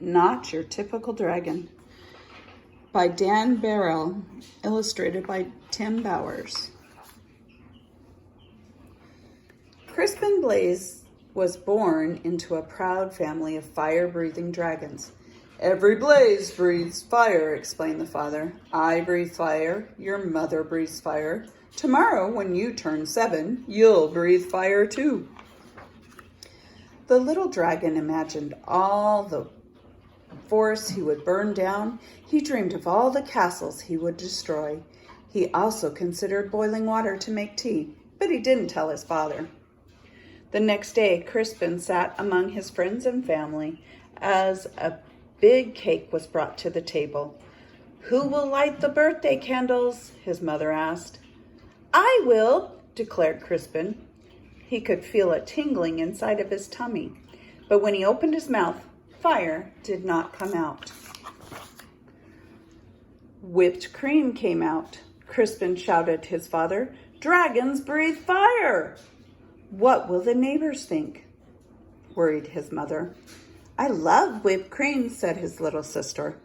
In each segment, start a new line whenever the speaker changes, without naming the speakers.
Not Your Typical Dragon by Dan Barrell, illustrated by Tim Bowers. Crispin Blaze was born into a proud family of fire-breathing dragons. "Every blaze breathes fire," explained the father. "I breathe fire, your mother breathes fire. Tomorrow, when you turn 7, you'll breathe fire too." The little dragon imagined all the forests he would burn down. He dreamed of all the castles he would destroy. He also considered boiling water to make tea, but he didn't tell his father. The next day, Crispin sat among his friends and family as a big cake was brought to the table. "Who will light the birthday candles?" his mother asked. "I will," declared Crispin. He could feel a tingling inside of his tummy, but when he opened his mouth, fire did not come out. Whipped cream came out. Crispin shouted to his father, "Dragons breathe fire!" "What will the neighbors think?" worried his mother. "I love whipped cream," said his little sister.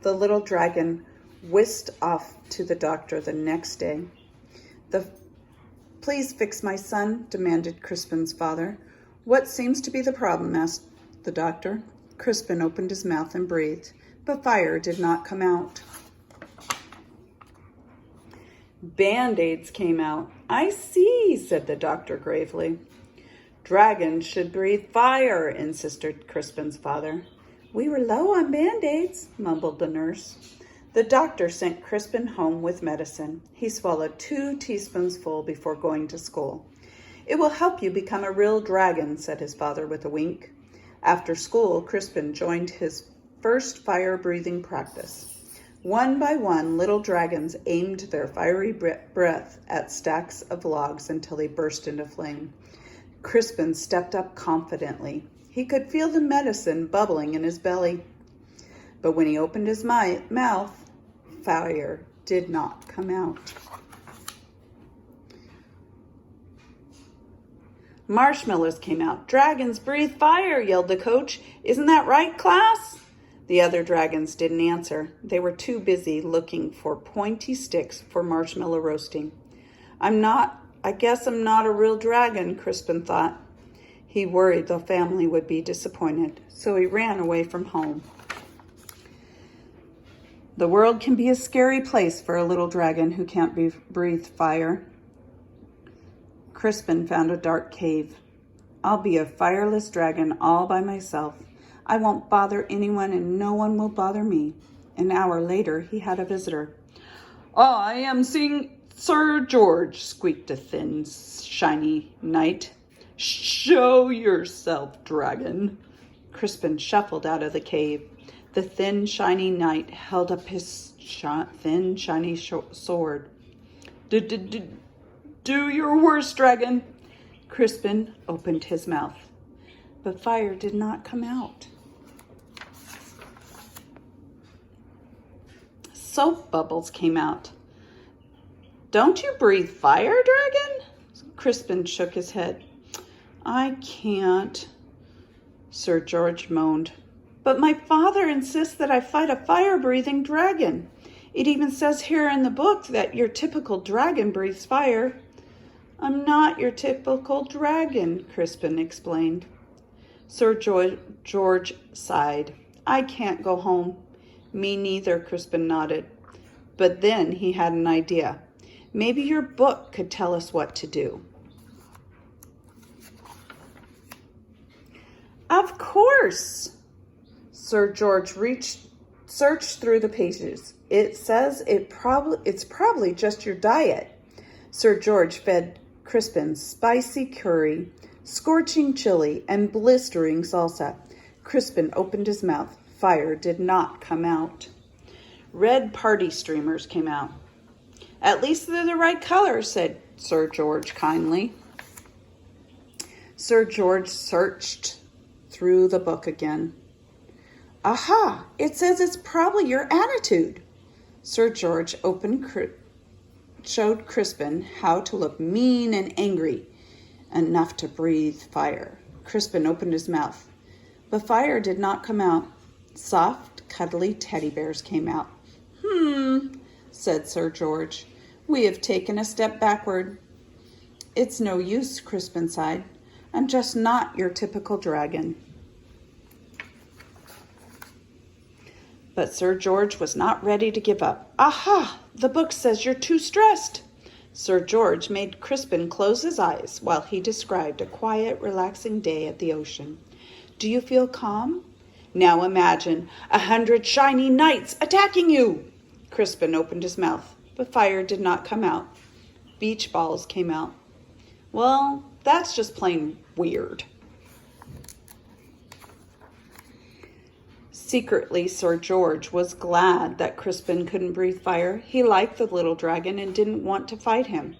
The little dragon whisked off to the doctor the next day. "Please fix my son," demanded Crispin's father. "What seems to be the problem?" asked the doctor. Crispin opened his mouth and breathed, but fire did not come out. Band-Aids came out. "I see," said the doctor gravely. "Dragons should breathe fire," insisted Crispin's father. "We were low on Band-Aids," mumbled the nurse. The doctor sent Crispin home with medicine. He swallowed 2 teaspoonsful before going to school. "It will help you become a real dragon," said his father with a wink. After school, Crispin joined his first fire-breathing practice. One by one, little dragons aimed their fiery breath at stacks of logs until they burst into flame. Crispin stepped up confidently. He could feel the medicine bubbling in his belly. But when he opened his mouth, fire did not come out. Marshmallows came out. "Dragons breathe fire," yelled the coach. "Isn't that right, class?" The other dragons didn't answer. They were too busy looking for pointy sticks for marshmallow roasting. I guess I'm not a real dragon," Crispin thought. He worried the family would be disappointed, so he ran away from home. The world can be a scary place for a little dragon who can't breathe fire. Crispin found a dark cave. "I'll be a fireless dragon all by myself. I won't bother anyone and no one will bother me." An hour later, he had a visitor. "I am seeing Sir George," squeaked a thin, shiny knight. "Show yourself, dragon." Crispin shuffled out of the cave. The thin, shiny knight held up his thin, shiny sword. "Do your worst, dragon." Crispin opened his mouth, but fire did not come out. Soap bubbles came out. "Don't you breathe fire, dragon?" Crispin shook his head. "I can't," Sir George moaned. "But my father insists that I fight a fire-breathing dragon. It even says here in the book that your typical dragon breathes fire." "I'm not your typical dragon," Crispin explained. Sir George sighed. "I can't go home." "Me neither," Crispin nodded. But then he had an idea. "Maybe your book could tell us what to do." "Of course!" Sir George searched through the pages. "It says it's probably just your diet." Sir George fed Crispin spicy curry, scorching chili, and blistering salsa. Crispin opened his mouth. Fire did not come out. Red party streamers came out. "At least they're the right color," said Sir George kindly. Sir George searched through the book again. "Aha! It says it's probably your attitude." Sir George showed Crispin how to look mean and angry enough to breathe fire. Crispin opened his mouth, But fire did not come out. Soft, cuddly teddy bears came out. Said Sir George. We have taken a step backward. It's no use, Crispin sighed. I'm just not your typical dragon. But Sir George was not ready to give up. Aha! The book says you're too stressed. Sir George made Crispin close his eyes while he described a quiet, relaxing day at the ocean. Do you feel calm? Now imagine 100 shiny knights attacking you. Crispin opened his mouth, but fire did not come out. Beach balls came out. Well, that's just plain weird. Secretly, Sir George was glad that Crispin couldn't breathe fire. He liked the little dragon and didn't want to fight him.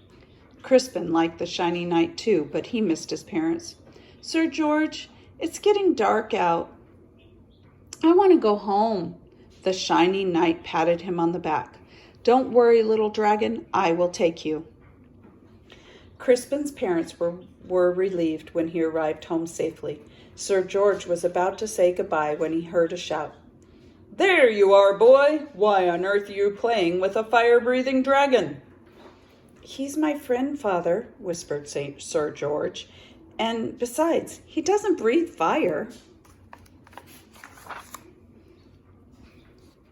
Crispin liked the shiny knight too, but he missed his parents. Sir George, it's getting dark out. I want to go home. The shiny knight patted him on the back. Don't worry, little dragon, I will take you. Crispin's parents were relieved when he arrived home safely. Sir George was about to say goodbye when he heard a shout. There you are, boy! Why on earth are you playing with a fire-breathing dragon? He's my friend, Father, whispered Sir George. And besides, he doesn't breathe fire.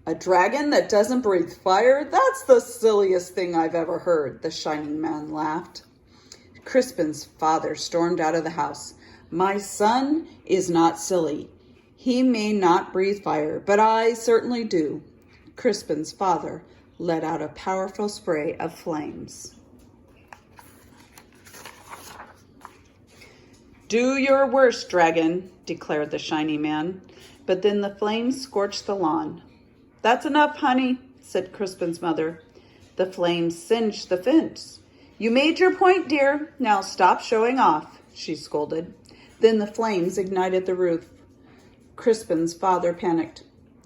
A dragon that doesn't breathe fire? That's the silliest thing I've ever heard, the shining man laughed. Crispin's father stormed out of the house. My son is not silly. He may not breathe fire, but I certainly do. Crispin's father let out a powerful spray of flames. Do your worst, dragon, declared the shiny man. But then the flames scorched the lawn. That's enough, honey, said Crispin's mother. The flames singed the fence. You made your point, dear. Now stop showing off, she scolded. Then the flames ignited the roof. Crispin's father panicked.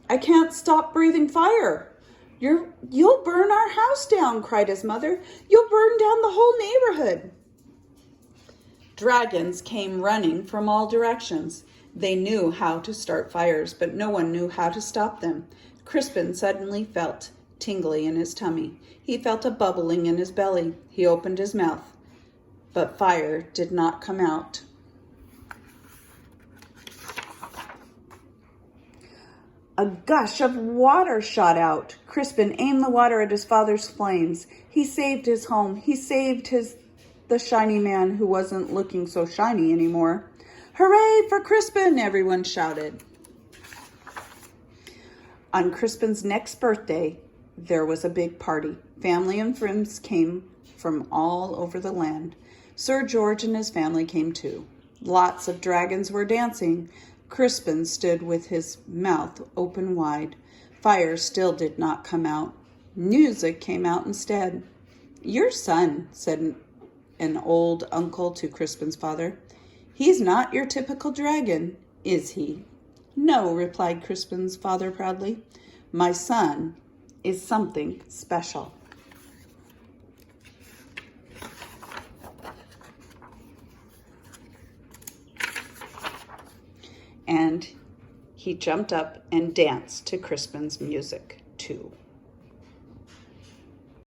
I can't stop breathing fire. You'll burn our house down, cried his mother. You'll burn down the whole neighborhood. Dragons came running from all directions. They knew how to start fires, but no one knew how to stop them. Crispin suddenly felt tingly in his tummy. He felt a bubbling in his belly. He opened his mouth, but fire did not come out. A gush of water shot out. Crispin aimed the water at his father's flames. He saved his home. He saved the shiny man who wasn't looking so shiny anymore. Hooray for Crispin, everyone shouted. On Crispin's next birthday, there was a big party. Family and friends came from all over the land. Sir George and his family came too. Lots of dragons were dancing. Crispin stood with his mouth open wide. Fire still did not come out. Music came out instead. Your son, said an old uncle to Crispin's father. He's not your typical dragon, is he? No, replied Crispin's father proudly. My son is something special. And he jumped up and danced to Crispin's music, too.